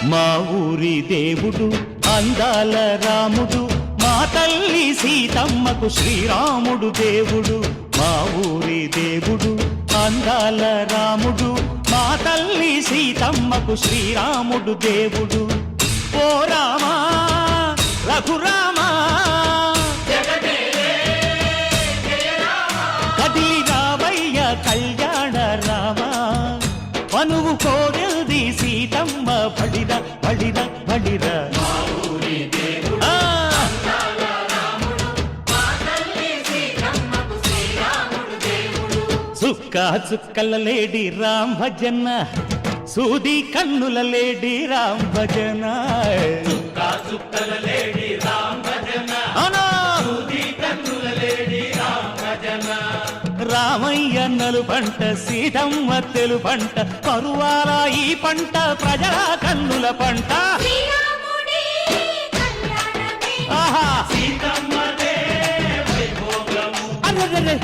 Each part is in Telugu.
మా ఊరి దేవుడు అందాల రాముడు, మా తల్లి సీతమ్మకు శ్రీరాముడు దేవుడు. మా ఊరి దేవుడు అందాల రాముడు, మా తల్లి సీతమ్మకు శ్రీరాముడు దేవుడు. ఓ రామా రఘురామా కదిలి రావయ్య కళ్యాణ రామా, మనువు కోగెల్ది సీతమ్మ బడిర బడిర బడిర. చుక్క చుక్కల లేడి రామ్ భజన, సూది కన్నుల లేడి రామ్ భజన. చుక్కల లేడి రామ్ భజన, సూది కన్నుల లేడి రామ్ భజన. రామయ్య నలు పంట సీతమ్మ తెలు పంట, కరువాల ఈ పంట ప్రజల కన్నుల పంట. ఆహా సీతమ్మదే వైభోగము, అరెరెరె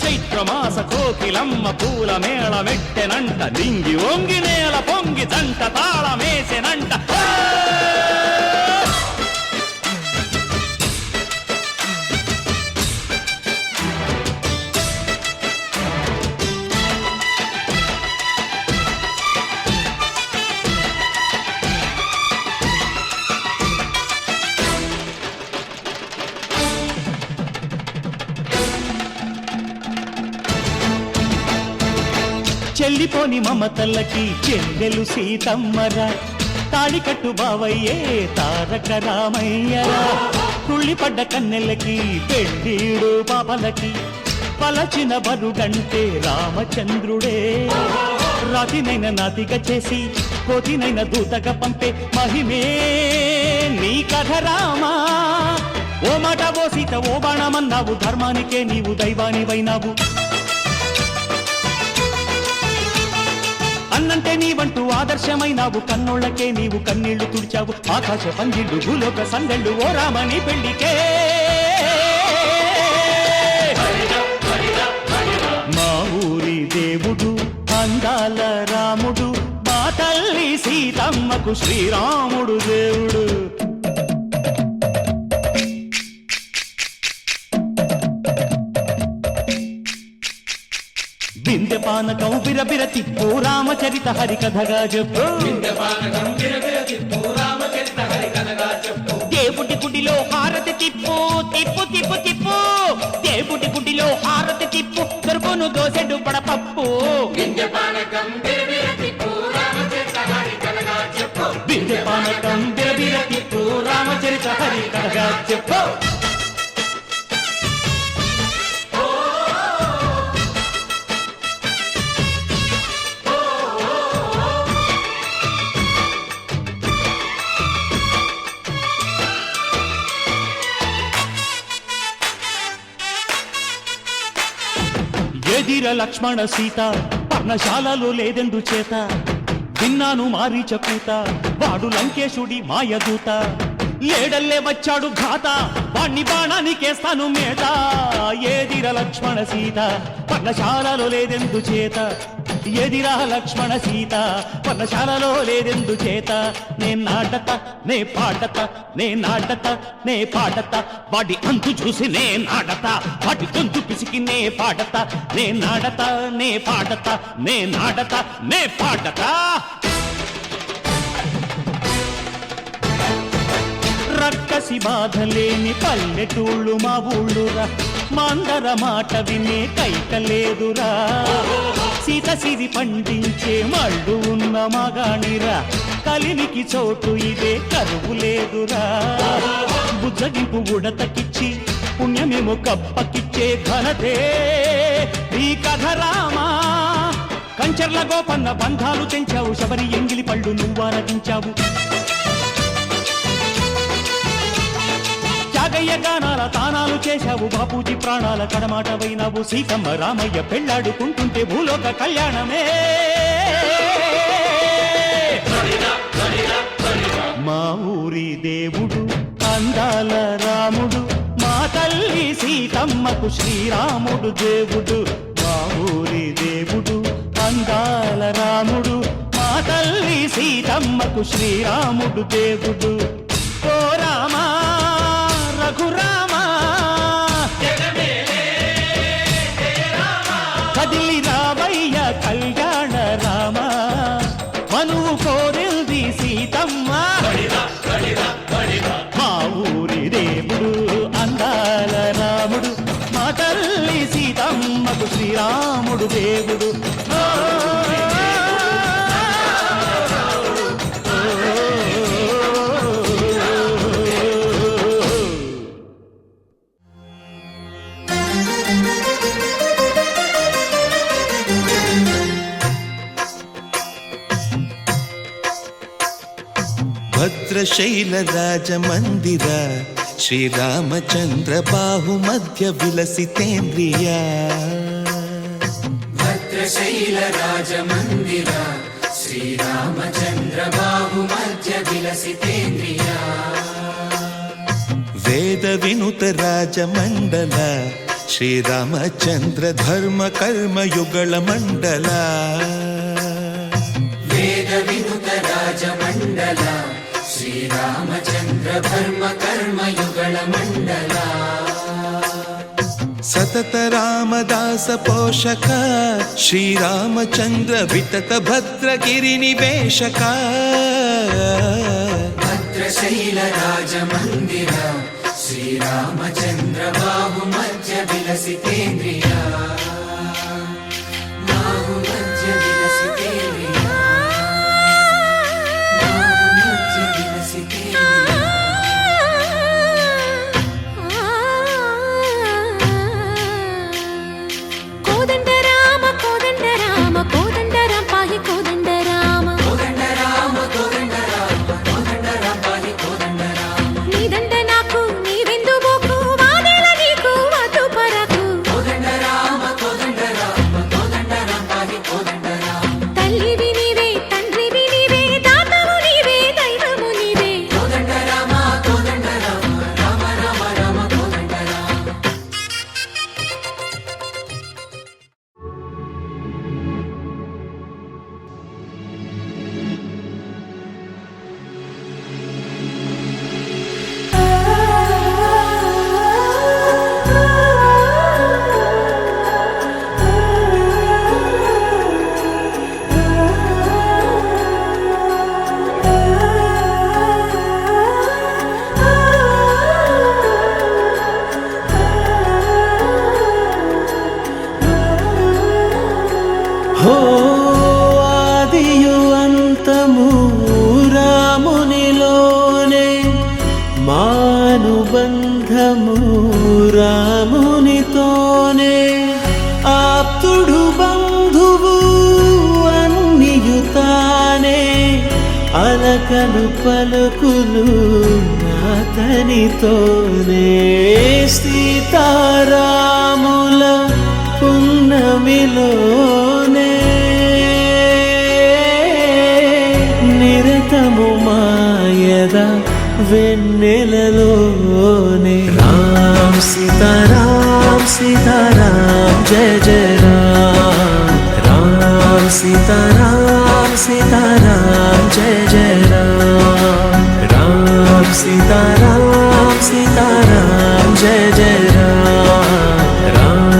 చైత్రమాస కోకిలమ్మ పూల మేళ మెట్టెనంట, దింగి ఒంగి నేల పొంగి జంట తాళమేసెనంట. చెల్లిపోని మమతల్లకి చెల్లెలు సీతమ్మరా, తాళికట్టు బావయ్యే తారక రామయ్యరా. తుళ్ళిపడ్డ కన్నెలకి పెళ్ళీడు పాపలకి, పలచిన బరుగంటే రామచంద్రుడే. రాతినైన నాతిగా చేసి కోతినైన దూతగా పంపే మహిమే నీ కథ రామా. ఓ మాట ఓ సీత ఓ బాణమన్నావు, ధర్మానికే నీవు దైవానివైనావు. అన్నంటే నీవంటూ ఆదర్శమైనావు, కన్నోళ్ళకే నీవు కన్నీళ్లు తుడిచావు. ఆకాశ పందిళ్ళు భూలోక సందళ్ళు ఓ రామని పెళ్లికే. మా ఊరి దేవుడు అందాల రాముడు, మా తల్లి సీతమ్మకు శ్రీరాముడు దేవుడు. బిందెపానకం బిరబిర తిప్పు రామచరిత హరికథగా చెప్పు. దేవుడి గుడిలో హారతి తిప్పు తిప్పు తిప్పు తిప్పు, దేవుడి గుడిలో హారతి తిప్పు, దొరుకును దోసెడు పడపప్పు. బిందెపానకం బిరబిర తిప్పు రామచరిత హరికథగా చెప్పు. ఎదిర లక్ష్మణ సీత పర్ణశాలలో లేదెందు చేత, విన్నాను మారీచ కూత వాడు లంకేశుడి మాయదూత. ఏడల్లే వచ్చాడు ఘాత వాణ్ణి బాణానికేస్తాను మేత. ఏదిర లక్ష్మణ సీత పర్ణశాలలో లేదెందు చేత, ఎదిరా లక్ష్మణ సీత పర్ణశాలలో లేదెందు చేత. నే నాటత నే పాటత నే నాటత నే పాటత, వాడి అంతు చూసి నే నాడత, వాడి గొంతు పిసికి నే పాడత. నే నాడత నే పాడత నే నాడత నే పాడత. రక్కసి బాధలేని పల్లెటూళ్ళు మా ఊళ్ళురా, మందర మాట వినే కైకలేదురా. సీత సిరి పండించే మళ్ళు ఉన్న మగాణిరా, కలిమికి చోటు ఇదే కరువు లేదురా. బుజ్జగింపు ఉడతకిచ్చి పుణ్యమేమో కప్పకిచ్చే ఘనతే ఈ కథ రామా. కంచర్ల గోపన్న బంధాలు తెంచావు, శబరి ఎంగిలి పళ్ళు నువ్వారగించావు. త్యాగయ్య గానాల తానాలు చేశావు, బాపూజీ ప్రాణాల కడమాటవైనావు. సీతమ్మ రామయ్య పెళ్లాడుకుంటుంటే భూలోక కళ్యాణమే. మా ఊరి దేవుడు అందాల రాముడు, మా తల్లి సీతమ్మకు శ్రీరాముడు దేవుడు. ఊరి దేవుడు అందాల రాముడు మా తల్లి సీతమ్మకు శ్రీరాముడు దేవుడు ఓ రామా రఘురామా కదిలి రామయ్య కళ్యాణ రామ మనువు కోరింది సీతమ్మ మా ఊరి దేవుడు అందాల రాముడు మా తల్లి సీతమ్మకు శ్రీరాముడు దేవుడు భద్రశైల రాజమందిర శ్రీరామచంద్ర బాహు మధ్య విలసితేంద్రియ భద్రశైల రాజమందిర శ్రీరామచంద్ర బాహు మధ్య విలసితేంద్రియ వేద వినుత రాజమండల శ్రీరామచంద్ర ధర్మ కర్మ యుగళ మండల వేద వినుత రాజమండల శ్రీరామచంద్ర ధర్మ కర్మ యుగళ మండల సతత రామదాస పోషక శ్రీరామచంద్ర వితత భద్రగిరి నివేశక భద్రశైల రాజమందిర శ్రీరామచంద్ర బాహు మధ్య విలసితేంద్రియ బాహు మధ్య విలసితేంద్రియ బాహు మధ్య విలసితేంద్రియ కోదండ రామ కోదండ రామ కోదండ రామ పాహి కోదండ రామ కోదండ రామ కోదండ రామ కోదండ రామ పాహి కోదండ రామ నీదండ నాకు నీవెందు బోకు వాదేల నీకు వద్దు పరకు కోదండ రామ కోదండ రామ కోదండ రామ పాహి కోదండ రామ తల్లివి నీవే తండ్రివి నీవే దాతవు నీవే దైవము నీవే కోదండ రామ కోదండ రామ రామ రామ రామ కోదండ రామ హో ఆదియు అంతము రామునిలోనే మానుబంధము రామునితోనే ఆప్తుడు బంధువు అన్నియుతానే అలకలు పలుకులు అతనితోనే సీతారాముల పున్నమిలోనే నిరతము మాయద వెన్నెలలోనే రామ్ సీతారామ్ సీతారామ్ జయ జయ రామ్ రామ్ సీతారామ్ సీతారామ్ జయ జయ రామ్ రామ్ సీతారామ్ సీతారామ్ జయ జయ రామ్ రామ్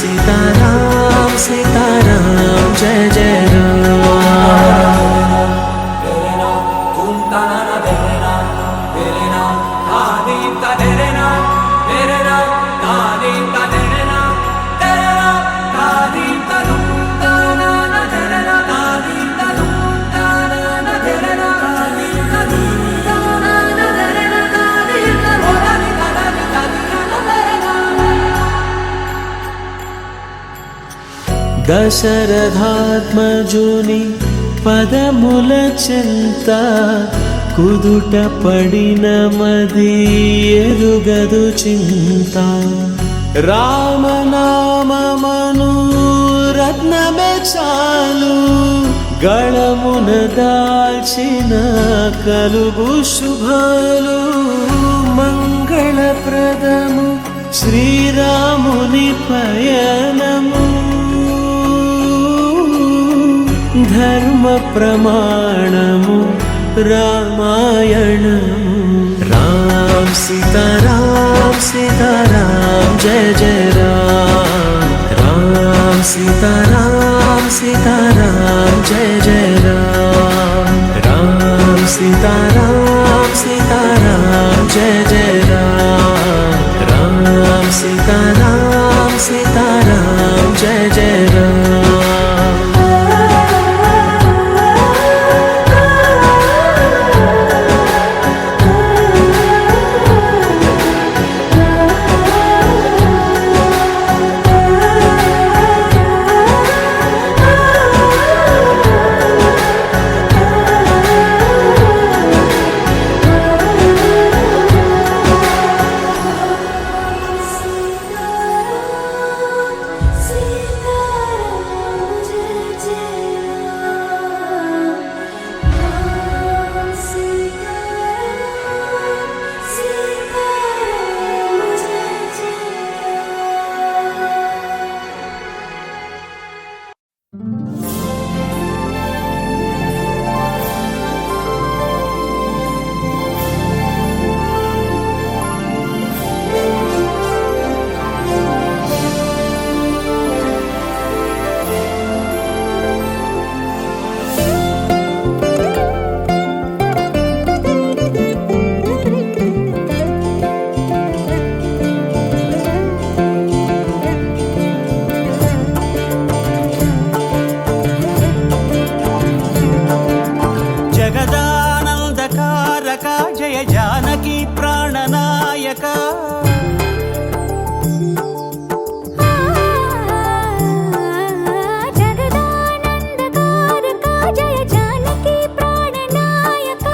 సీతారామ్ సీతారామ్ జయ జయ రామ్ దశరథాత్మజుని పదముల చెంత కుదుట పడిన మది ఎరుగదు చింత రామనామమను రత్నమే చాలు గళమున దాల్చిన కలుగు శుభాలు మంగళప్రదము శ్రీరాముని పయనము ప్రమాణము రామాయణము రామ్ సీతారాం సీతారాం జయ జయ రామ్ రామ్ సీతారాం సీతారాం జయ జయ రామ్ రామ్ సీతారాం సీతారాం జయ జయ రామ్ రామ్ సీతారాం సీతారాం జయ జయ రామ్ జగదానందకారక జయ జానకి ప్రాణనాయక జగదానందకారక జయ జానకి ప్రాణనాయక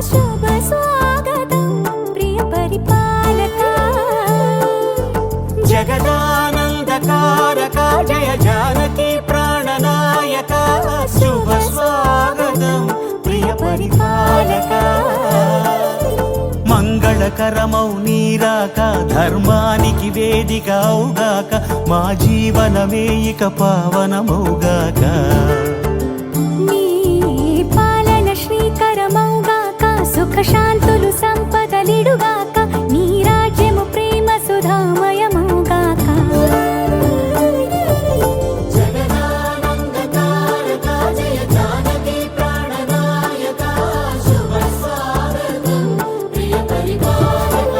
శుభ స్వాగతం ప్రియ పరిపాలక జగదానందకారక జయ జానకి ప్రాణనాయక శుభ స్వాగతం ప్రియ పరిపాలక మంగళకరమౌ నీరాక ధర్మానికి వేదిక అవుగాక మా జీవనమే ఇక పావనమౌగాక నీ పాలన శ్రీకరమౌగాక సుఖ శాంతులు సంపదలిడుగాక నీ రాజ్యము ప్రేమ సుధామయమౌగాక జగదానందకారక జయ జానకి ప్రాణనాయక శుభ స్వాగతం ప్రియ పరిపాలక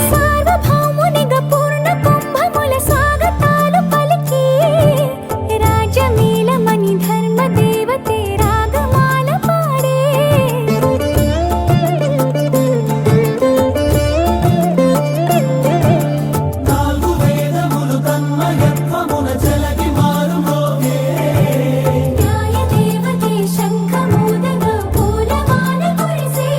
సార్వభౌమునిగా పూర్ణ కుంభముల స్వాగతాలు పలికి రాజమేళమణి ధర్మ దేవతే రాగమాల పాడే నాలుగు వేదములు తన్మయత్వమున జలగి మారుమోగే న్యాయ దేవతే శంఖమూదగా పూలమాల కురిసే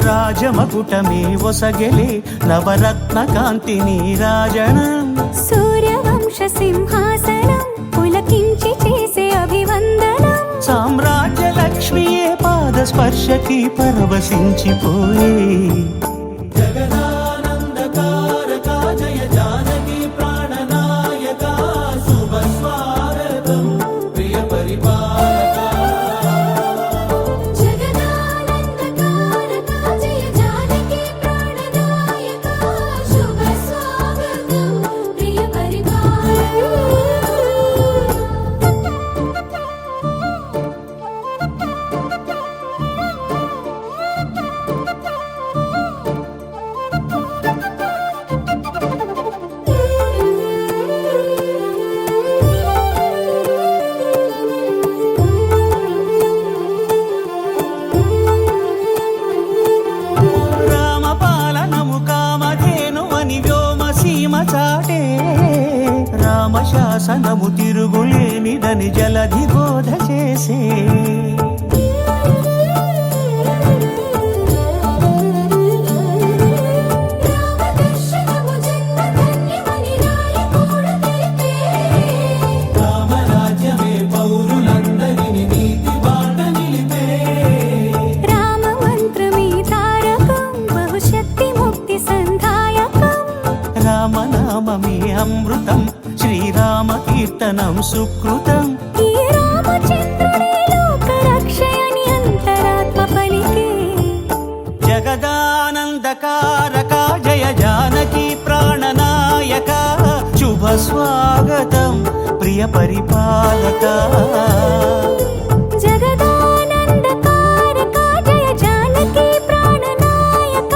రాజమకుటమే ఒసగెలే నవరత్న కాంతి నీరాజనం సూర్యవంశ సింహాసనం పులకించి చేసే అభివందనం సామ్రాజ్య లక్ష్మియే పాద స్పర్శకి పరవశించిపోయే జగదానందకారక జయ జానకి ప్రాణనాయక శుభ స్వాగతం ప్రియ పరిపాలక జగదానందకారక జయ జానకి ప్రాణనాయక శుభ స్వాగతం ప్రియ రామపాలనము కామధేను అని వ్యోమసీమ చాటే రామశాసనము తిరుగులేనిదని జలధి బోధ చేసే రామ సుకృతం. ఈ రామచంద్రుడే లోకరక్షయని అంతరాత్మ పలికే. జగదానందకారక జయ జానకి ప్రాణనాయక శుభ స్వాగతం ప్రియ పరిపాలక. జగదానందకారక జయ జానకి ప్రాణనాయక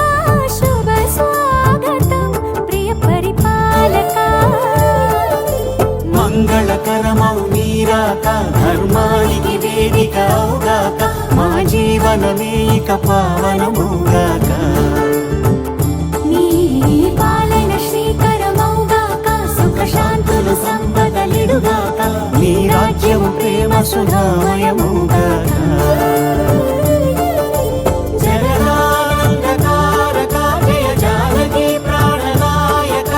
శుభ స్వాగతం ప్రియ పరిపాలక. మంగళకరమౌ నీరాక ధర్మానికి వేదిక అవుగాక మా జీవనమే ఇక పావనముగాక. నీ పాలన శ్రీకరమౌగాక సుఖ శాంతులు సంపదలిడుగాక నీ రాజ్యము ప్రేమ సుధామయముగాక. జగదానందకారక జయ జానకి ప్రాణనాయక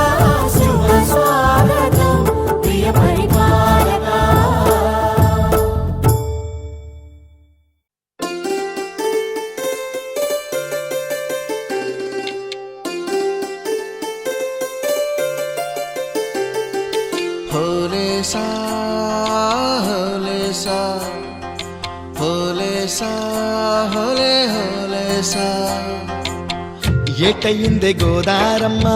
శుభ స్వాగతం ప్రియ పరిపాలక. హోలే సా హోలే సా హోలే సా హోలే హోలే సా. ఏటయిందే గోదారమ్మ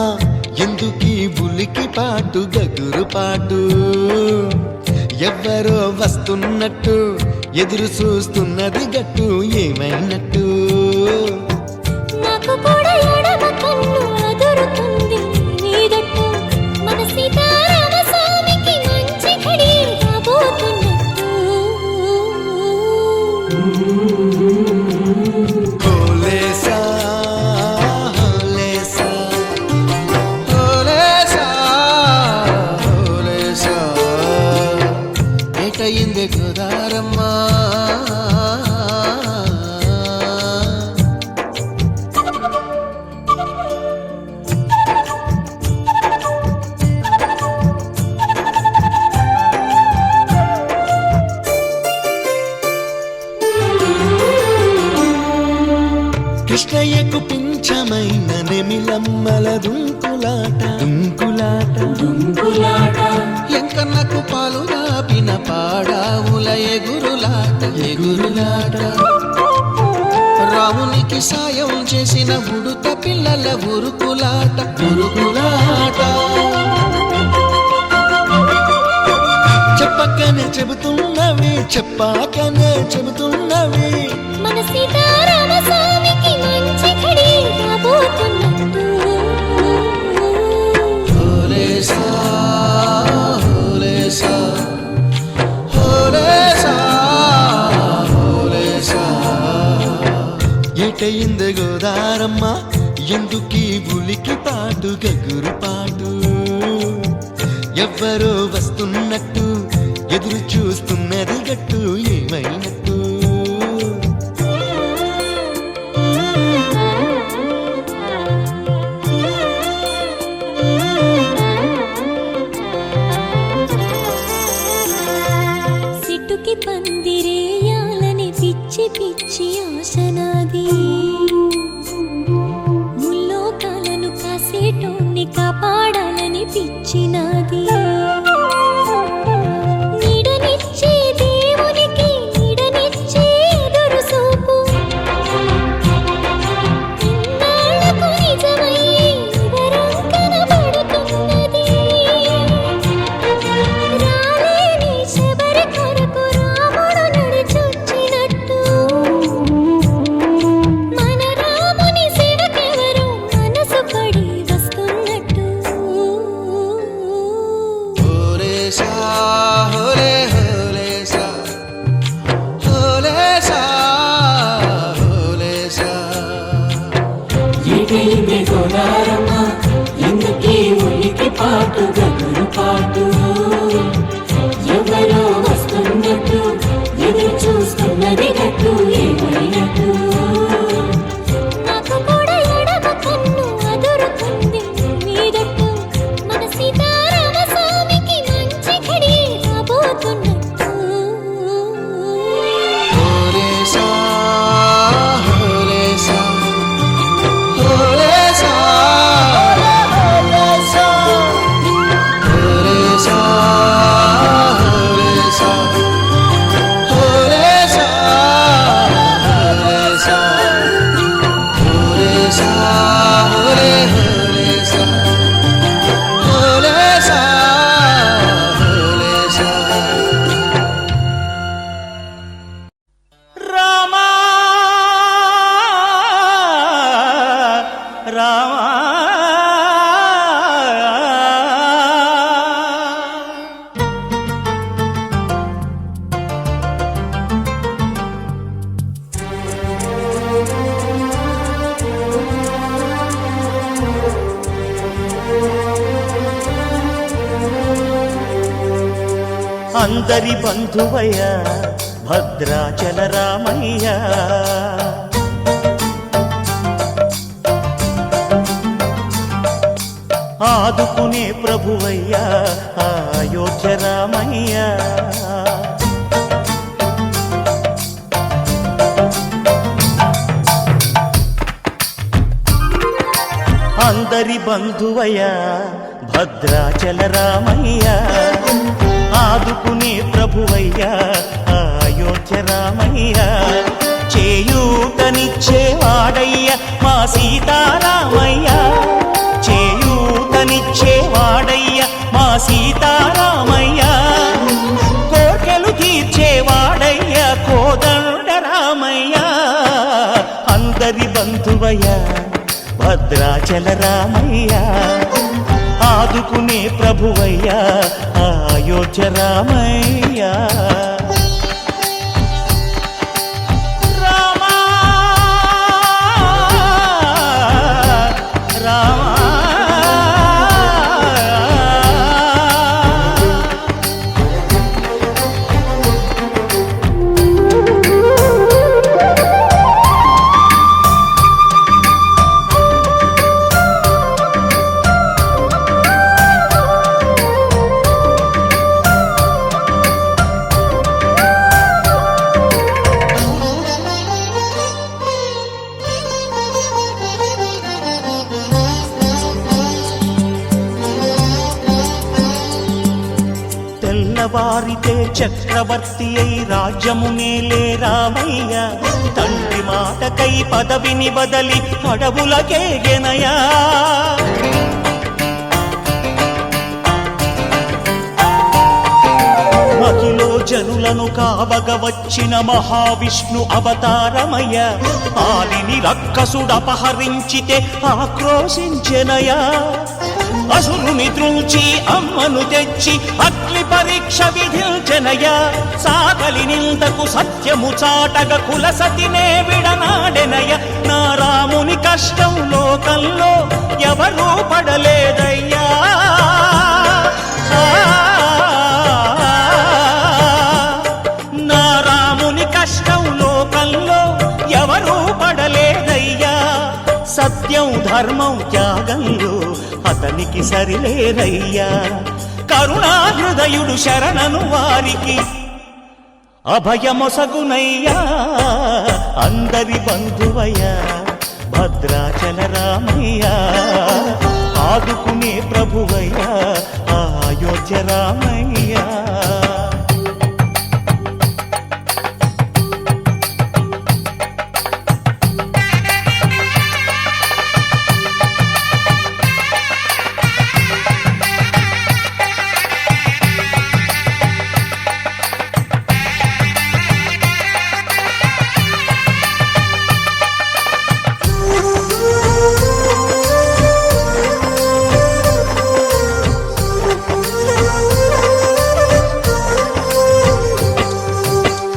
ఎందుకీ బులికి పాటు గగురు పాటు. ఎవ్వరో వస్తున్నట్టు ఎదురు చూస్తున్నది గట్టు ఏమైనట్టు. నాకు కూడా ఎడమ కన్ను అదురుతుంది నీదట్టు. మన సీతారామ స్వామికి మంచి ఘడి రాబోతున్నట్టు. హోలే సా హోలే సా హోలే సా హోలే సా. ఏటయిందే గోదారమ్మ కృష్ణయ్యకు పింఛమైన నెమిలమ్మల దుంకులాట దుంకులాట. ఎంకన్నకు పాలు దాపిన పాడావుల ఎగురులాట ఎగురులాట. రామునికి సాయం చేసిన ఉడుత పిల్లల ఉరుకులాట ఉరుకులాట. చెప్పకనే చెబుతున్నవి చెప్పాకనే చెబుతున్నవి. మన సీతారామ స్వామికి మంచి ఘడి రాబోతున్నట్టు. హోలే సా హోలే సా హోలే సా హోలే సా. ఏటయింది గోదారమ్మ ఎందుకీ బులికి పాటు గగురు పాటు. ఎవ్వరో వస్తున్నట్టు ఎదురు చూస్తున్నది గట్టు ఏమైనట్టు. సిట్టుకి పందిరేయాలని పిచ్చి పిచ్చి ఆశనాది. ముల్లోకాలను కాసేటోన్ని కాపాడాలని పిచ్చినాది. నీడనిచ్చే దేవునికి నీడనిచ్చే ఎదురు చూపు. ఇన్నాళ్లకు నిజమయ్యే వరం కనబడుతున్నది. రాలేని శబరి కొరకు రాముడు నడిచొచ్చినట్టు. మన రాముని సేవకెవరు మనసు పడి వస్తున్నట్టు. అందరి బంధువయ్య భద్రాచల రామయ్య ఆదుకునే ప్రభువయ్య అయోధ్య రామయ్య అందరి బంధువయ్య భద్రాచల రామయ్య ఆదుకునే ప్రభువయ్య అయోధ్య రామయ్య చేయూతనిచ్చేవాడయ్య మా సీతారామయ్య చేయూతనిచ్చేవాడయ్య మా సీతారామయ్య కోర్కెలు తీర్చేవాడయ్య కోదండ రామయ్య అందరి బంధువయ్య భద్రాచల రామయ్య ఆదుకునే ప్రభువయ్య అయోధ్య రామయ్య రామా రామా తెల్లవారితే చక్రవర్తి అయి రాజ్యమునేలే రామయ్య తండ్రి మాటకై పదవిని బదలి అడవులకేగెనయా మహిలో జనులను కావగ వచ్చిన మహావిష్ణు అవతారమయ్య ఆలిని రక్కసుడపహరించితే ఆక్రోశించెనయా అసురుని త్రుంచి అమ్మను తెచ్చి అగ్ని పరీక్ష విధించెనయా సాగలి నిందకు సత్యము చాటగ కులసతినే విడనాడెనయ నా రాముని కష్టం లోకంలో ఎవరూ పడలేదయ్యా నా రాముని కష్టం లోకంలో ఎవరూ పడలేదయ్యా సత్యం ధర్మం త్యాగంలో అతనికి సరిలేరయ్యా కరుణా హృదయుడు శరణను వారికి అభయమొసగునయ్యా అందరి బంధువయ్య భద్రాచల రామయ్య ఆదుకునే ప్రభువయ్య అయోధ్య రామయ్య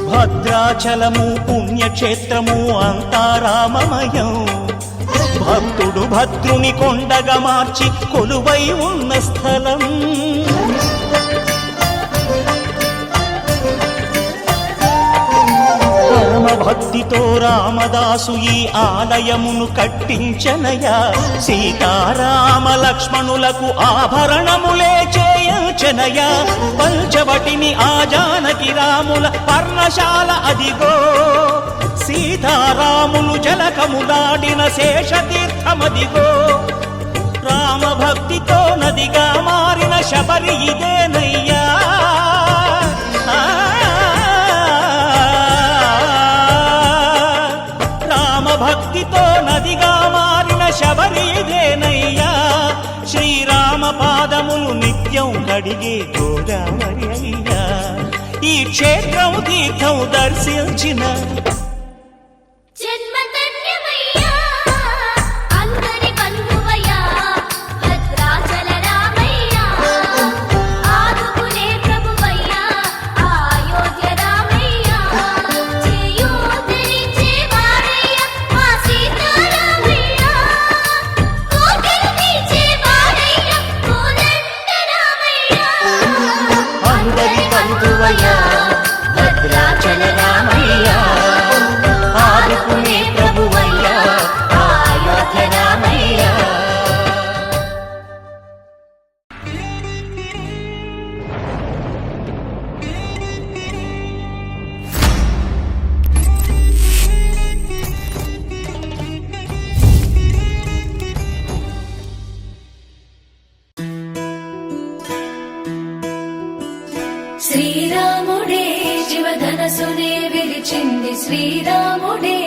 భద్రాచలము పుణ్యక్షేత్రము అంతా రామమయం భక్తుడు భద్రుని కొండగా మార్చి కొలువై ఉన్న స్థలం పరమ భక్తితో రామదాసు ఈ ఆలయమును కట్టించనయా సీతారామ లక్ష్మణులకు ఆభరణములే చేయించనయా పంచవటిని ఆ జానకి రాముల పర్ణశాల అదిగో సీతారాములు జలకములాడిన శేషతీర్థమదిగో రామ భక్తితో నదిగా మారిన శబరి ఇదేనయ్యా రామ భక్తితో నదిగా మారిన శబరి ఇదేనయ్యా శ్రీరామ పాదములు నిత్యం కడిగే గోదావరి అయ్యా ఈ క్షేత్రం తీర్థం దర్శించిన అందరి బంధువ మనసునే విరిచింది శ్రీరాముడే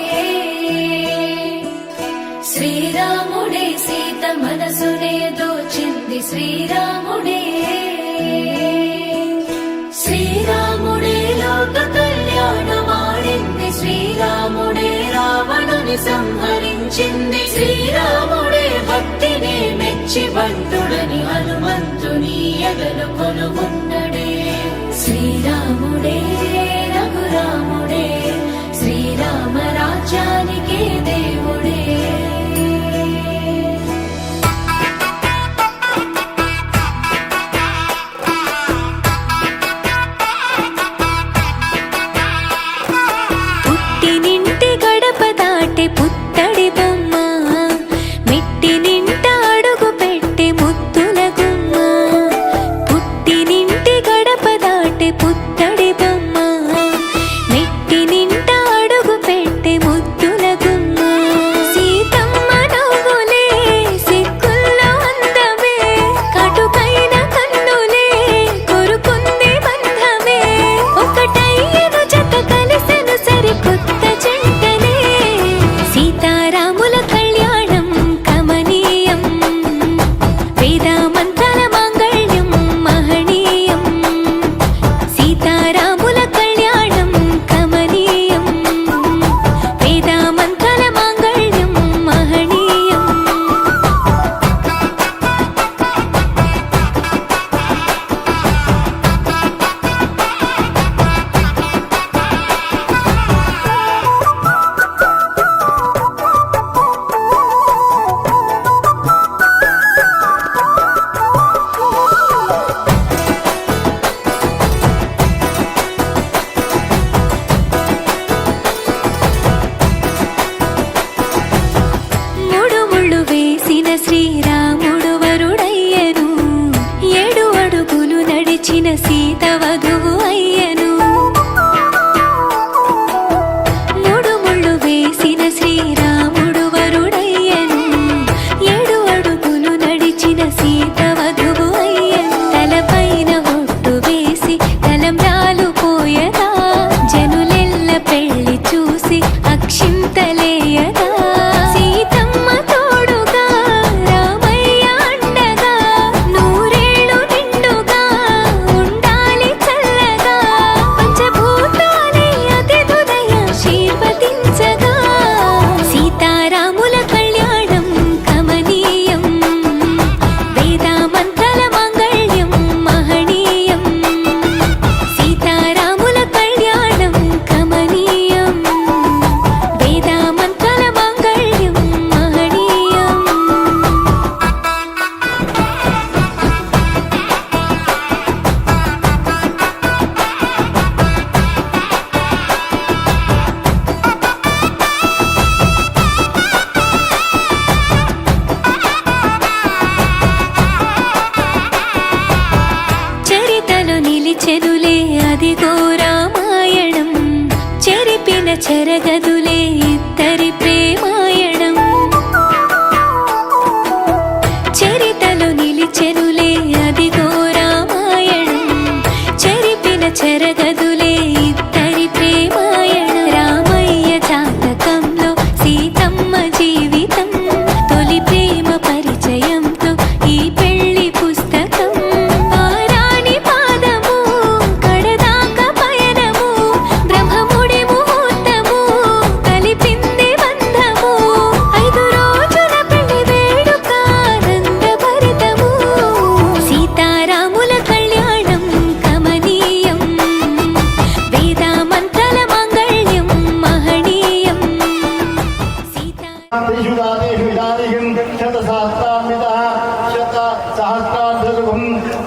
శ్రీరాముడే సీత మనసునే దోచింది శ్రీరాముడే శ్రీరాముడే లోక కళ్యాణమాడింది శ్రీరాముడే రావణుని సంహరించింది శ్రీరాముడే భక్తిని మెచ్చి బంటుడని హనుమంతుని ఎగలు కొలువున్నడే శ్రీరాముడే రఘురాముడే శ్రీరామ రాజ్యానికే దేవుడే పుట్టినింటి గడప దాటే పుత్తడి బొమ్మ మెట్టినింట అడుగు పెట్టే ముద్దుల గుమ్మ పుట్టినింటి గడప దాటే పుత్తడి బొమ్మ మెట్టినింట అడుగు పెట్టే ముద్దుల గుమ్మ సీతమ్మ నవ్వులే సిగ్గుల్లో అందమే కటుకైన కన్నులే కొరుకుంది బంధమే ఒకటయ్యను జత కలిసెను సరికొత్త జంటనే సీతారాముల కళ్యాణం కమనీయం వేదామంతల మాంగళ్యం మహనీయం సీతారాముల కళ్యాణం కమనీయం వేదామంతల మాంగళ్యం మహనీయం మూడు ముళ్ళు వేసిన శ్రీరాముడు వరుడయ్యను 7 అడుగులు నడిచిన సీత వధువు అయ్యను మూడు ముళ్ళు వేసిన శ్రీరాముడు వరుడయ్యను 7 అడుగులు నడిచిన సీత వధువు అయ్యను తలపైన ఒట్టు వేసి తలంబ్రాలు పోయగా జనులెల్ల పెళ్లి చూసి అక్షింతలేయగా సీతమ్మ తోడుగా రామయ్య అండగా నూరేళ్ళు నిండుగా ఉండాలి చల్లగా పంచభూతాలే అతిథులయ ఆశీర్వదించగా సీతారాముల కళ్యాణం కమనీయం వేదామంతల మాంగళ్యం మహనీయం సీతారాముల కళ్యాణం కమనీయం వేదామంతల మాంగళ్యం మహనీయం చరితలు నిలిచెనులే అదిగో రామాయణం చెరిపిన చెరగదులే ఇద్దరి ప్రేమాయణం చరితలు నిలిచెనులే అదిగో రామాయణం చెరిపిన చెరగదులే ఇద్దరి ప్రేమాయణం రామయ్య జాతకంలో సీతమ్మ జీవితం తొలి ప్రేమ పరిచయంతో ఈ పెళ్లి పుస్తకం ఆరాణి పాదము కడదాకా పయనము బ్రహ్మముడి ముహూర్తము కలిపింది బంధము 5 రోజుల పెళ్లి వేడుక ఆనందభరితము సీతారాముల కళ్యాణం కమనీయం వేదామంతల మాంగళ్యం మహనీయం సీతా त्रिषुदादेषु इदानीं शतसहस्रान्वितः शतसहस्रान्धर्वं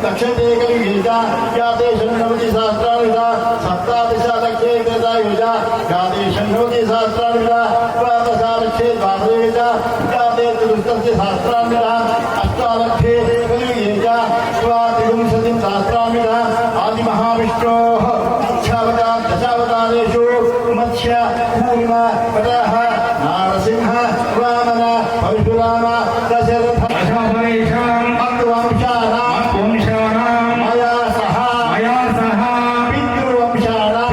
दक्षते कलियुजा याते षण्णवतिसहस्रान्विता सप्तादशलक्षे कृतायुजा याते षण्णवतिसहस्रान्विता द्वादशालक्षे द्वादशयुजा याते चतुष्टस्यसहस्रान्विता अष्टालक्षे कलियुजा द्वात्रिंशतिसहस्रान्विता आदिमहाविष्णोः दशावतारेषु मत्स्य कूर्म वराह नारसिंह वामन परशुराम दशरथ वंशानां मया सह पितृवंशानां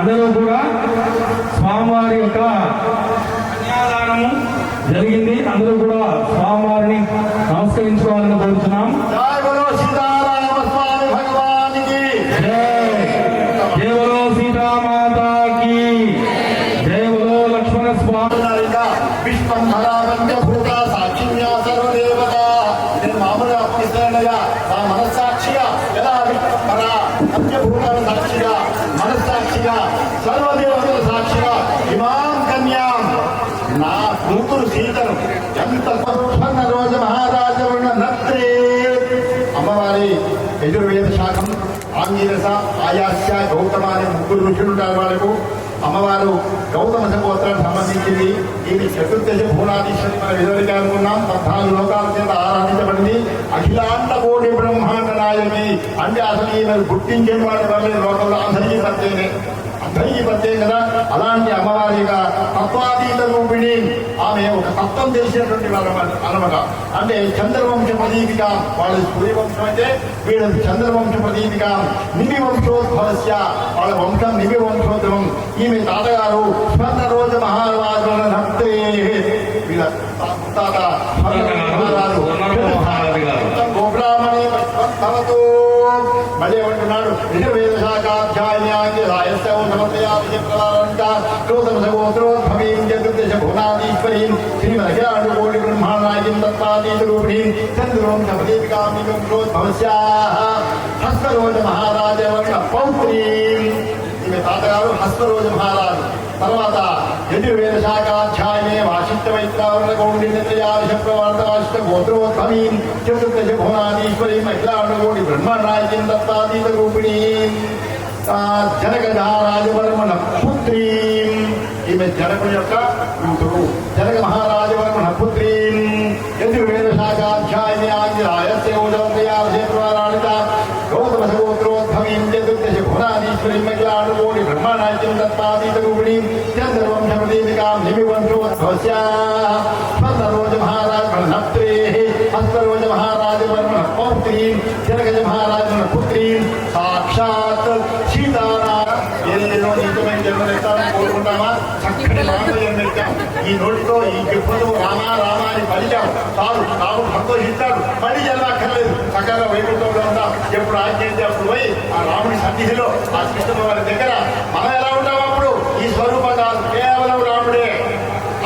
అందరూ కూడా స్వామివారి యొక్క కన్యాదానము జరిగింది. అందరూ కూడా స్వామివారిని నమస్కరించుకోవాలని కోరుతున్నాం. జై బలో సీతారామ స్వామి భగవానికి జై జై బలో సీతామాతాకి జై బలో లక్ష్మణ స్వామి. విశ్వంభరా పంచభూత సాక్షిణ్యా సర్వదేవత. నేను మామూలుగా అప్పిస్తానయ్యా నా మనస్సాక్షిగా ఎలా విశ్వంభరా పంచభూతాల సాక్షిగా మనస్సాక్షిగా సర్వదేవతల సాక్షిగా ఇమాం కన్యాం నా కూతురు సీతను ఎంత స్వర్ణ రోజు మహారాజవున్న నత్రే. అమ్మవారి యజుర్వేద శాఖం ఆంగీరస ఆయాస్య గౌతమ అనే ముగ్గురు ఋషులు ఉంటారు. వాళ్ళకు అమ్మవారు గౌతమ సంగోత్రానికి సంబంధించింది. ఇది చతుర్దశ భువనాధీశ్వరి మన విధులుగా అనుకున్నాం. 14 లోకాల చేత ఆరాధించబడింది. అఖిలాండ కోటి బ్రహ్మాండ నాయకి అంటే అసలు ఈమె గుర్తించే వాడి వల్ల లోకంలో అందరికీ పత్తే కదా. అలాంటి అమ్మవారిగా తత్వాతీత రూపిణి. ఆమె ఒక తత్వం తెలిసినటువంటి వాళ్ళ అనమాట. అంటే చంద్రవంశ ప్రదీపిక. వాళ్ళ సూర్యవంశం అయితే వీళ్ళది చంద్రవంశ ప్రదీపిక. నిమి వంశోద్భవస్య వాళ్ళ వంశం నిమి వంశోద్భవం. ఈమె తాతగారు స్వర్ణ రోజు మహారాజు నత్రే. వీళ్ళ తాత మహారాజు గోబ్రాహ్మణే భవతు. మళ్ళీ ఏమంటున్నాడు యజుర్వేద శాఖాధ్యాయాన్ని రాయస్య సమర్పయా విజయప్రదానంట గౌతమ సగోత్రోద్భవీం చతుర్దశ భువనాధీశ్వరీం శ్రీమదఖిలాండ కోటి బ్రహ్మాండాయకీం తత్వాతీత రూపిణీం చంద్రవంశ ప్రదీపికాం నిగంభ్రోద్భవస్యాః హస్తరోజ మహారాజ వర్ణ పౌత్రీం. ఈమె తాతగారు హస్తరోజ మహారాజు. తర్వాత యజుర్వేద శాఖాధ్యాయనే వాసిష్ఠ వైత్రావరణ కౌండిన్యత్రయా విషప్రవార్త వాసిష్ఠ గోత్రోద్భవీం చతుర్దశ భువనాధీశ్వరీం అఖిలాండ కోటి బ్రహ్మాండాయకీం తత్వాతీత రూపిణీం జనకజారాజవర్మణ పుత్రీం. ఈమె జనకుని యొక్క కూతురు జనక మహారాజవర్మణ పుత్రీం. యజుర్వేద శాఖాధ్యాయనే ఆంగిరాయస్య ఊజవత్రయా విషయప్రవారాణిత గౌతమ సగోత్రోద్భవీం చతుర్దశ భువనాధీశ్వరీం అఖిలాండ కోటి బ్రహ్మాండాయకీం తత్వాతీత రూపిణీం చంద్రవంశ ప్రదీపికాం నిమి వంశోద్భవస్యాః స్వర్ణరోజ మహారాజ నత్రే హస్తరోజ మహారాజ వర్మణ పౌత్రీం జనకజ మహారాజ పుత్రీం. సాక్షాత్ సీతారామ. ఏదేదో నీతమైన జన్మనిస్తామని కోరుకుంటామా? చక్కటి రామ జన్మిస్తాం. ఈ నోటితో ఈ చెప్పులతో రామా రామా అని పలికాం చాలు. రాముడు సంతోషిస్తాడు. మళ్ళీ జన్మక్కర్లేదు. చక్కగా వైకుంఠంలో ఉంటాం. ఎప్పుడు ఆజ్ఞించి అప్పుడు పోయి ఆ రాముడి సన్నిధిలో ఆ కృష్ణ వారి దగ్గర మనం ఎలా ఉంటాం అప్పుడు ఈ స్వరూపం కాదు, కేవలం రాముడే.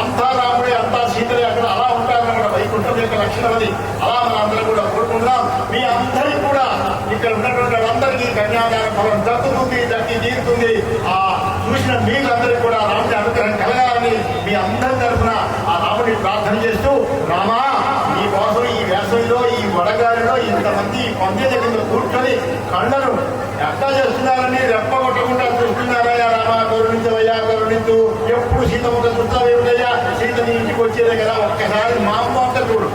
అంతా రాముడే, అంతా సీతలే. అక్కడ అలా ఉంటారన్నమాట. వైకుంఠం యొక్క లక్షణం అది. అలా మనం అందరం కూడా కోరుకుంటున్నాం. మీ అందరికీ కూడా ఇక్కడ ఉన్నటువంటి వాళ్ళందరికీ కన్యాదాన ఫలం దక్కుతుంది, దక్కి తీరుతుంది. ఆ చూసిన మీకందరికీ కూడా రాముడి అనుగ్రహం కలగాలని మీ అందరి తరఫున ఆ రాముడిని ప్రార్థన చేస్తూ, రామా ఈ కోసం ఈ వేసవిలో ఈ వడగాలిలో ఇంతమంది పందే దగ్గర కూర్చొని కళ్ళను ఎట్లా చేస్తున్నారని రెప్పగొట్టకుండా చూస్తున్నారయ్యా. రామా కరుణించవయ్యా కరుణించు. ఎప్పుడు సీతముఖ చూస్తావేమిటయ్యా? సీతని ఇంటికి వచ్చేదే కదా. ఒక్కసారి మా అమ్మ చూడు.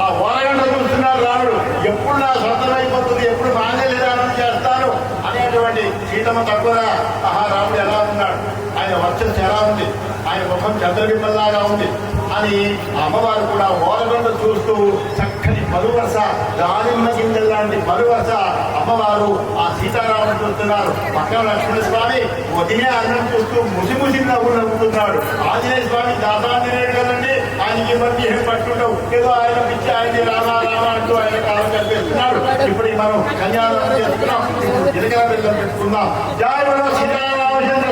ఆ వరగంట చూస్తున్నాడు రాముడు. ఎప్పుడు నా సొంతం అయిపోతుంది, ఎప్పుడు మాంగళ్యదానం చేస్తాను అనేటువంటి సీతమ్మ తక్కువ. ఆహా రాముడు ఎలా ఉన్నాడు, ఆయన వర్చస్సు ఎలా ఉంది, ఆయన ముఖం చంద్రబింబల్లాగా ఉంది అని అమ్మవారు కూడా ఓరగంట చూస్తూ చక్కని పలువరస దానిమ్మ గింజల లాంటి పలువరస అమ్మవారు ఆ సీతారాముడు చూస్తున్నారు. పక్కన లక్ష్మణ స్వామి ఉదయం అన్నం చూస్తూ ముసి నవ్వు నవ్వుతున్నాడు. ఆంజనేయ స్వామి దాసాంజనేయుడు కదండి, ఆయనకి మధ్య ఏం పట్టుకుంటావు, ఏదో ఆయన పిచ్చి ఆయనకి రామా రామా అంటూ ఆయన కాలం కల్పిస్తున్నాడు. ఇప్పుడు మనం కన్యాదానం చేస్తున్నాం. గిరికల పిల్లలు పెట్టుకుందాం. జై బలో సీతారామచంద్ర.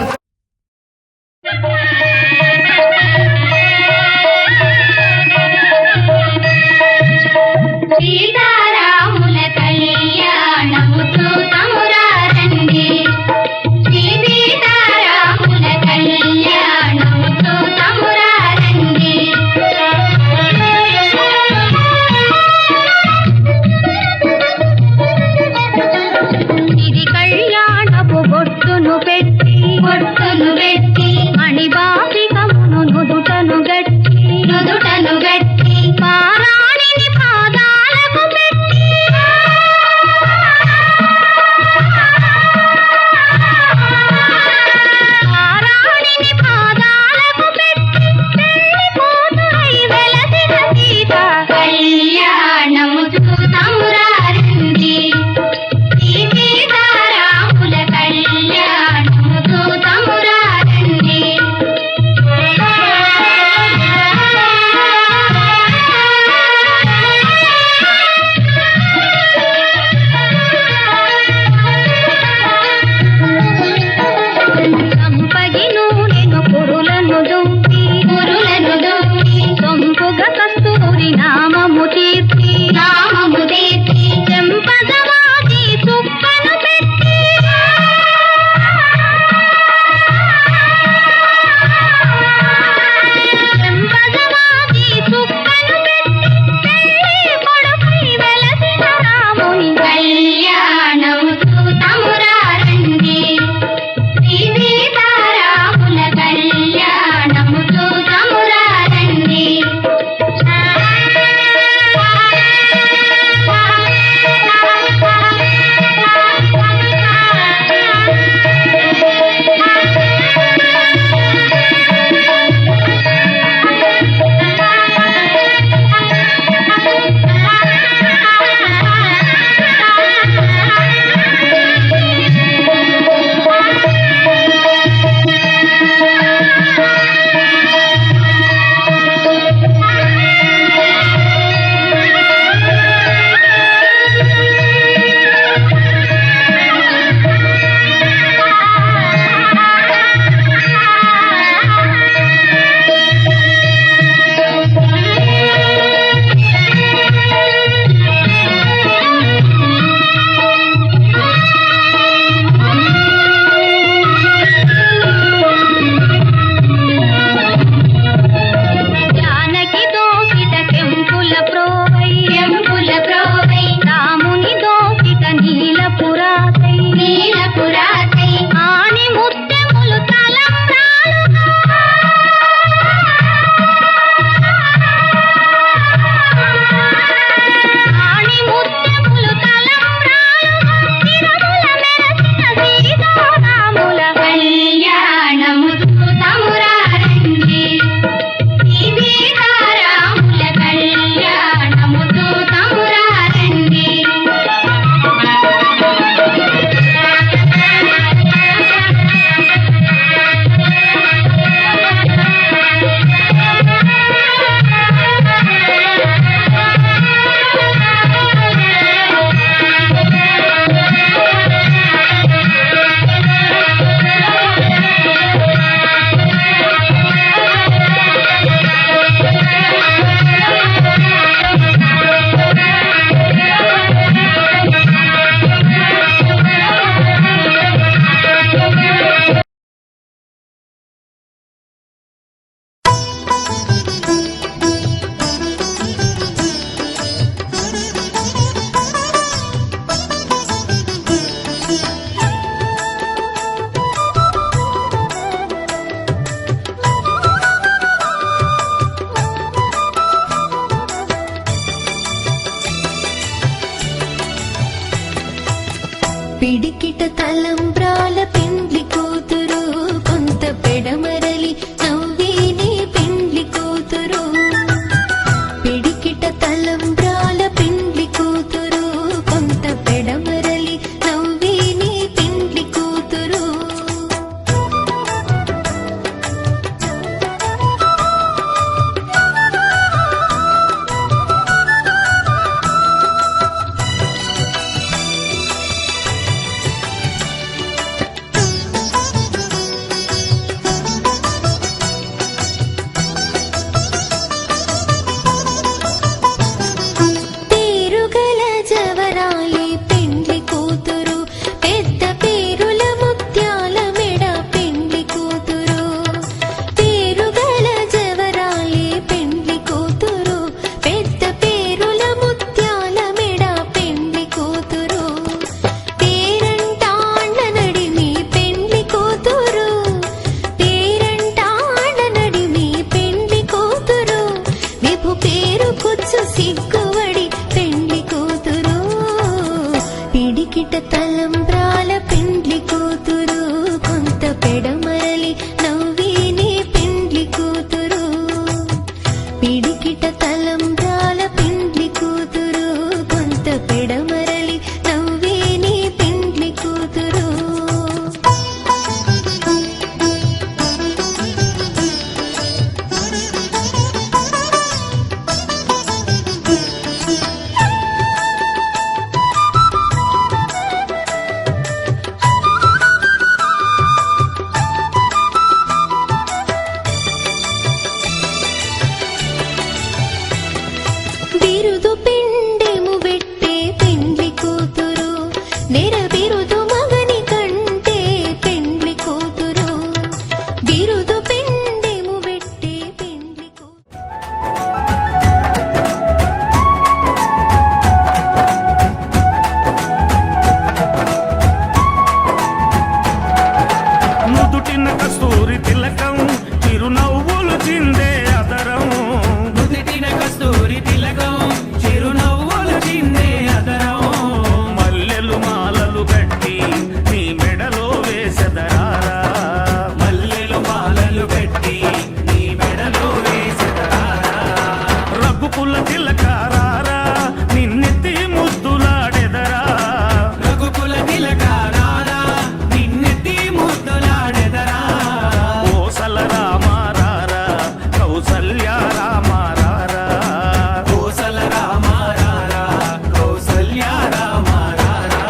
సీతారాముల కళ్యాణము చూతమురా రండి. సీతారాముల కళ్యాణము చూతమురా రండి. ఇది కళ్యాణపు బొట్టును పెట్టి మణిబాపికమును నుదుటను గట్టి పారాణిని పాదాలకు పెట్టి పిడికిట తలంబ్రాల పెండ్లి కూతురు కొంత పెడమరలి నవ్వేనే పెండ్లి కూతురు పిడికిట తలంబ్రాల పెండ్లి కూతురు కొంత పెడమరలి నవ్వేనే పెండ్లి కూతురు పేరుగల జవరాలి పెండ్లి కూతురు పెద్ద పేరుల ముత్యాల మెడ పెండ్లి కూతురు పేరుగల జవరాలి పెండ్లి కూతురు పెద్ద పేరుల ముత్యాల మెడ పెండ్లి కూతురు పేరంటాండ్ల నడిమి పెండ్లి కూతురు పేరంటాండ్ల నడిమి పెండ్లి కూతురు విభు పేరు కుచ్చు సిగ్గువడి పెండ్లి కూతురు పిడికిట తలంబ్రాల పెండ్లి కూతురు కొంత పెడమరలి నవ్వేనే పెండ్లి కూతురు పిడికిట తలంబ్రాల పెండ్లి కూతురు కొంత పెడమరలి నవ్వేనే పెండ్లి కూతురు బిరుదు పిండెము పెట్టే పెండ్లి కూతురు నెర బిరుదు మగని కంటే పెండ్లి కూతురు బిరుదు పిండెము పెట్టే పెండ్లి కూతురు నుదుటిన కస్తూరి తిలకం చిరునవ్వులు చిందే అదరం నుదిటిన కస్తూరి తిలకం చిరునవ్వులు చిందే అదరం మల్లెలు మాలలు కట్టి నీ మెడలో వేసెదరారా మల్లెలు మాలలు పెట్టి నీ మెడలో వేసెదరారా రఘుకుల తిలకారారా నిన్నెత్తి ముద్దులాడెదరా రఘుకుల తిలకారారా నిన్నెత్తి ముద్దులాడెదరా కోసల రామారారా కౌసల్య రామారారా కోసల రామారారా కౌసల్య రామారారా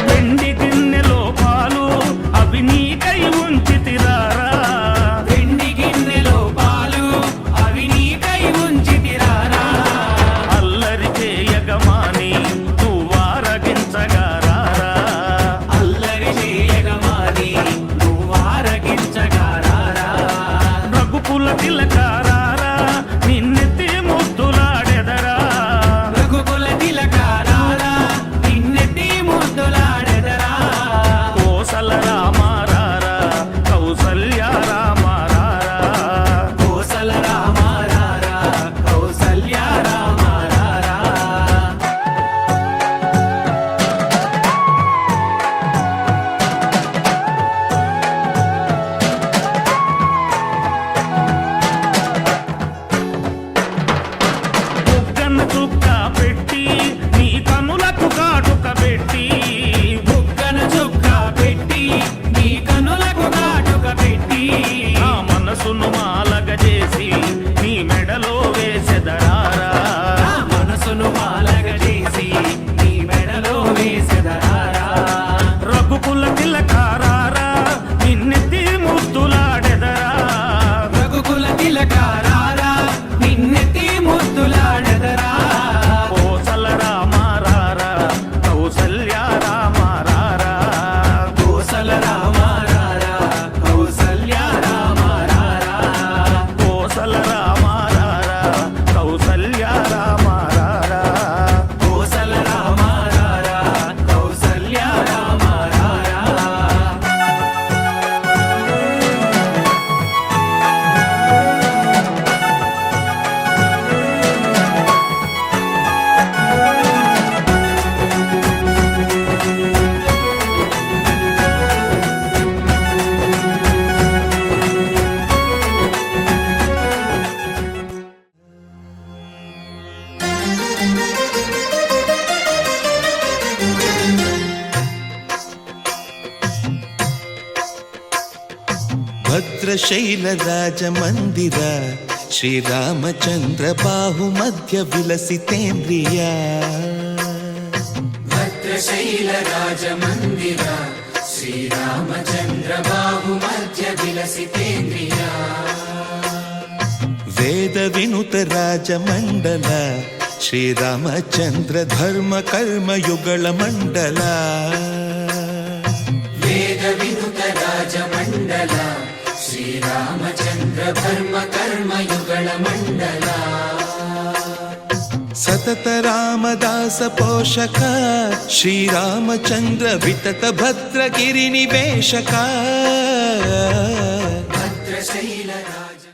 వెండి గిన్నెలో పాలు అవి నీకై ఉంచితిరారా వెండి గిన్నెలో పాలు అవి నీకై ఉంచితిరారా అల్లరి చేయగమాని నువ్వారగించగారారా అల్లరి చేయగమాని నువ్వారగించగారారా రఘుకుల తిలకారారా నిన్నెత్తి ముద్దులాడెదరా రఘుకుల తిలకారారా నిన్నెత్తి ముద్దులాడెదరా కోసల రామారారా కౌసల్య రామారారా కోసల రామారారా కౌసల్య రామారారా బుగ్గన చుక్క పెట్టి నీ కనులకు కాటుక పెట్టి బుగ్గన చుక్క పెట్టి నీ కనులకు కాటుక పెట్టి నా మనసును మాలగ చేసి నీ మెడలో వేసెదరారా నా మనసును మాలగ చేసి నీ మెడలో వేసెదరారా రఘుకుల తిలకారారా నిన్నెత్తి ముద్దులాడెదరా రఘుకుల తిలకారారా నిన్నెత్తి ముద్దులాడెదరా కోసల రామ ಭದ್ರಶೈಲ ರಾಜ ಮಂದಿರ ಶ್ರೀರಾಮಚಂದ್ರ ಬಾಹು ಮಧ್ಯ ವಿಲಸಿತೇಂದ್ರಿಯ ಭದ್ರಶೈಲ ರಾಜ ಮಂದಿರ ಶ್ರೀರಾಮಚಂದ್ರ ಬಾಹು ಮಧ್ಯ ವಿಲಸಿತೇಂದ್ರಿಯ ವೇದ ವಿನುತ ರಾಜ ಮಂಡಲ ಶ್ರೀರಾಮಚಂದ್ರ ಧರ್ಮ ಕರ್ಮ ಯುಗಳ ಮಂಡಲ ವೇದ ವಿನುತ ರಾಜ ಮಂಡಲ ಶ್ರೀರಾಮಚಂದ್ರ ಧರ್ಮ ಕರ್ಮ ಯುಗಳ ಮಂಡಲ ಸತತ ರಾಮದಾಸ ಪೋಷಕ ಶ್ರೀರಾಮಚಂದ್ರ ವಿತತ ಭದ್ರ ಗಿರಿ ನಿವೇಶಕ ಭದ್ರಶೈಲ ರಾಜ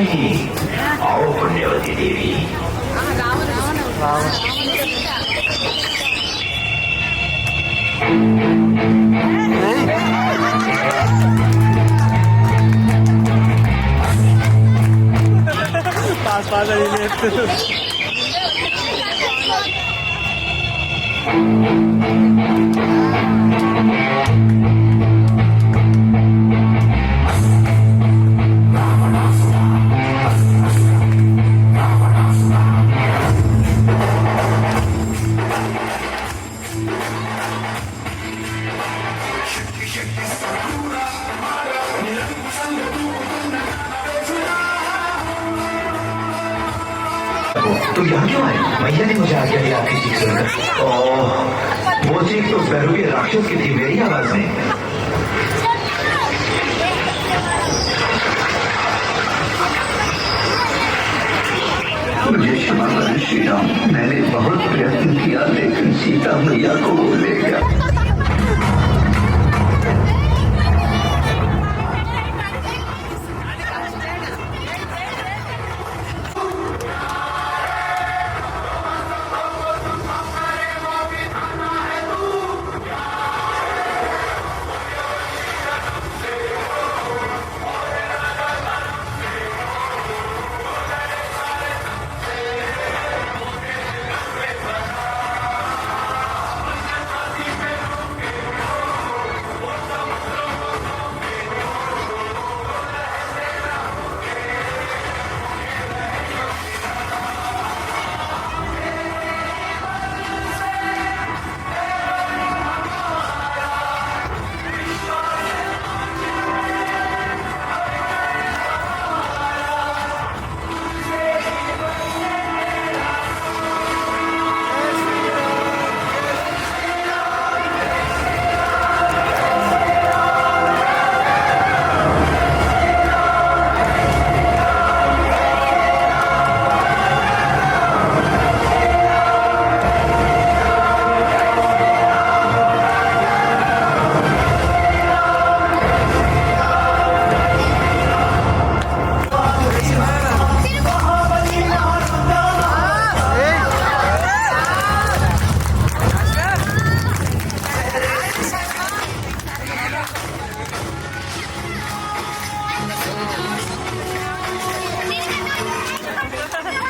नहीं। आओ पुण्यवती देवी। तुम यहाँ क्यों आए? भैया ने मुझे आज्ञा दी आपकी चीख सुनकर। ओह, वो चीख तो भैरव के राक्षस की थी, मेरी आवाज में। मुझे क्षमा करें श्री राम, मैंने बहुत प्रयत्न किया लेकिन सीता मैया को वो ले गया।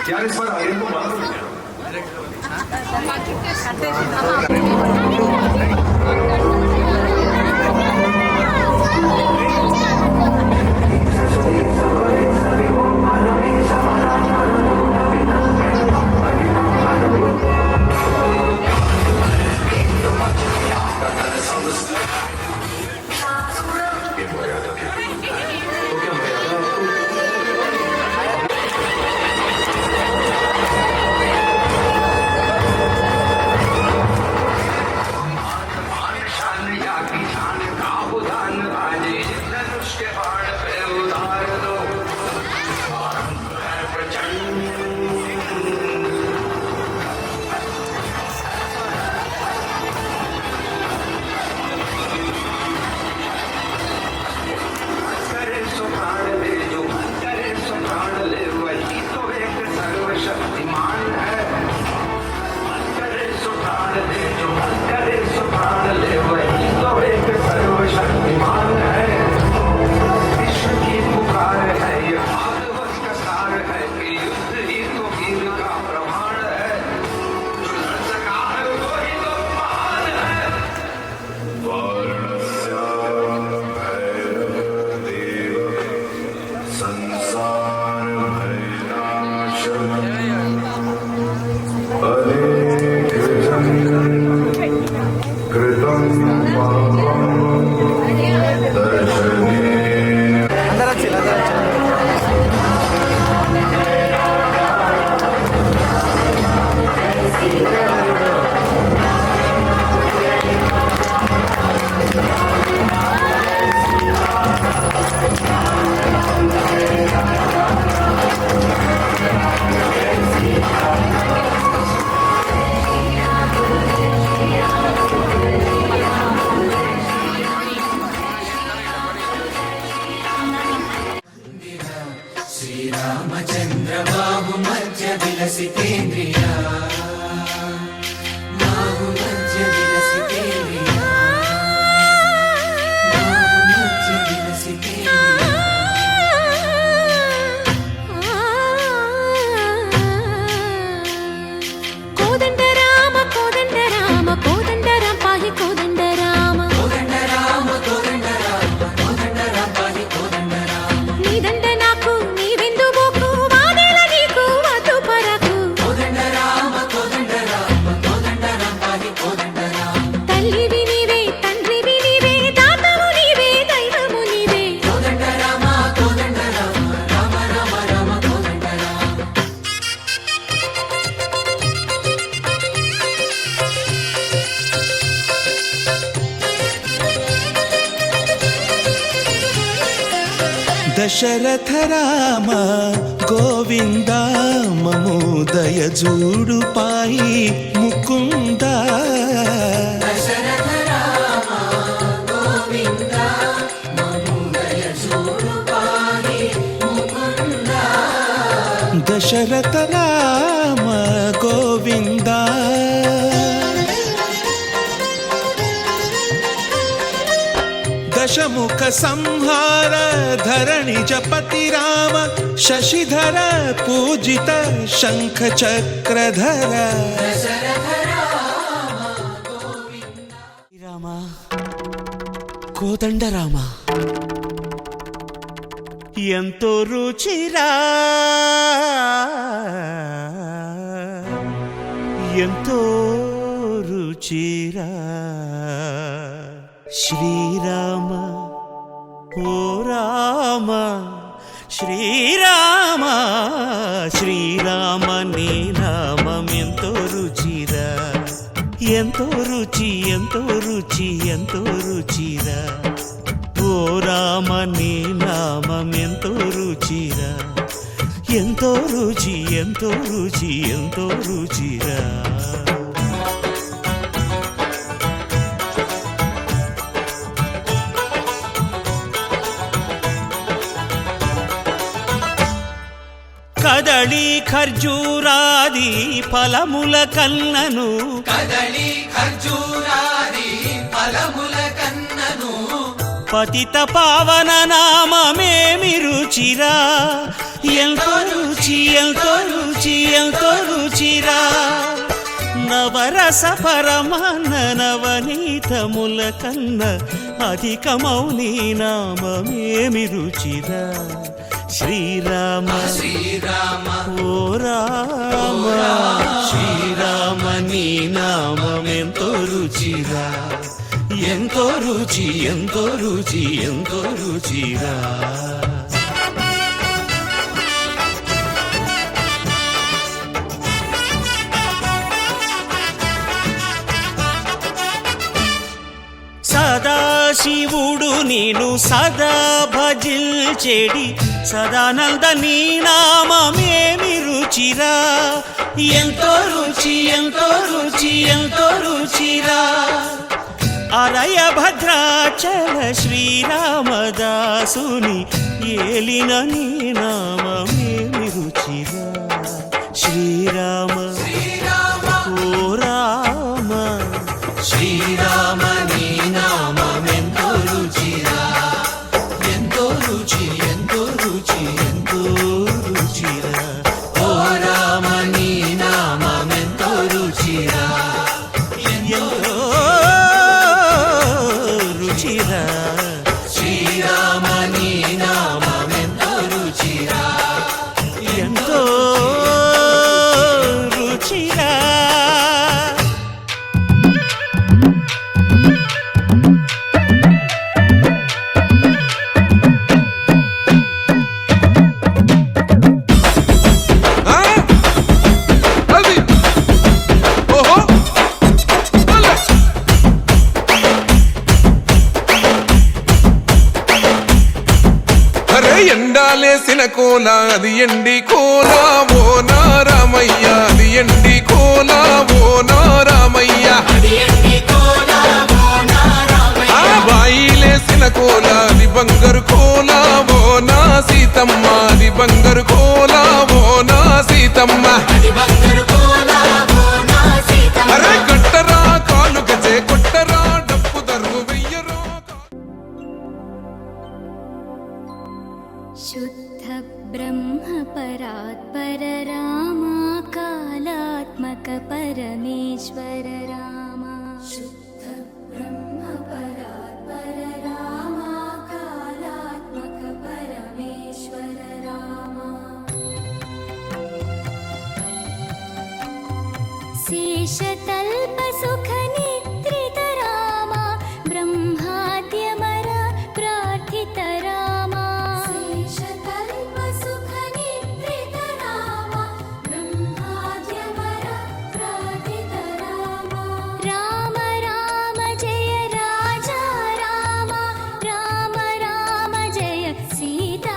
यार इस बार आर्यन को मारो। దశరథ రామ గోవింద మము దయజూడు పాయి ముకుంద దశరథ రామ గోవింద మము దయచూడు పాహి ముకుంద దశరథ రామ గోవింద దశముఖ సంహార ధరణి జపతి రామ శశిధర పూజిత శంఖ చక్రధర దశరథ రామ గోవింద రామ కోదండ రామ ఎంతో రుచిరా ఎంతో రుచిరా శ్రీరామ ఓ రామ శ్రీరామ శ్రీరామ నీ నామం ఎంతో రుచిరా ఎంతో రుచి ఎంతో రుచి ఎంతో రుచిరా ఓ రామ నీ నామం ఎంతో రుచిరా ఎంతో రుచి ఎంతో రుచి ఎంతో రుచిరా కదళి ఖర్జూరాది ఫలముల కన్నను కదళి ఖర్జూరాది ఫలముల కన్నను పతిత పావన నామమేమి రుచిరా ఎంతో రుచి ఎంతో రుచి ఎంతో రుచిరా నవరస పరమాన్న నవనీతముల కన్న అధికమౌని నామమేమి రుచిరా శ్రీరామ శ్రీరామ ఓ రామ శ్రీరామ నీ నామం ఎంతో రుచిరా ఎంతో రుచి ఎంతో రుచి ఎంతో రుచిరా సదాశివుడు నేను సదా భజిల్చెడి సదానంద నీ నామమేమి రుచిరా ఎంతో రుచి ఎంతో రుచి ఎంతో రుచిరా అరయ భద్రాచల శ్రీరామదాసుని ఏలిన నీ నామమేమి రుచిరా శ్రీరామ ఓ రామ శ్రీరామ నీ నామం ఎంతో రుచిరా ఎంతో రుచి ఎంతో రుచి ఎంతో రుచిరా ఓ రామ నీ నామం ఎంతో రుచిరా ఎంతో రుచిరా శ్రీరామ నీ నామం ఎంతో రుచిరా ఎంతో రుచిరా ఎండాలేసిన కోల అది ఎండి కోల ఓ నారామయ్య అది ఎండి కోల ఓ నారామయ్య బాయిలేసిన కోల అది బంగారు కోల ఓ నా సీతమ్మ అది బంగారు కోల ఓ నా సీతమ్మ అరే కట్టరా కాలు గజే కొట్టరా డప్పు దర్రు వెయ్యరా शुद्ध ब्रह्म परात्पर रामा कालात्मक परमेश्वर रामा शुद्ध ब्रह्म परात्पर रामा कालात्मक परमेश्वर रामा शेषतल्प सुख निद्रित रामा ब्रह्माद्यमर प्रार्थित रामा सीता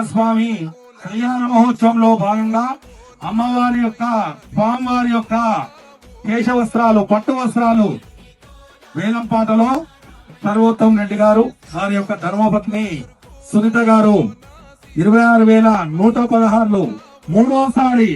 స్వామి కళ్యాణ మహోత్సవంలో భాగంగా అమ్మవారి యొక్క స్వామివారి యొక్క కేశ వస్త్రాలు పట్టు వస్త్రాలు వేలంపాటలో సర్వోత్తమ్ రెడ్డి గారు వారి యొక్క ధర్మపత్ని సునీత గారు 26,116 మూడోసారి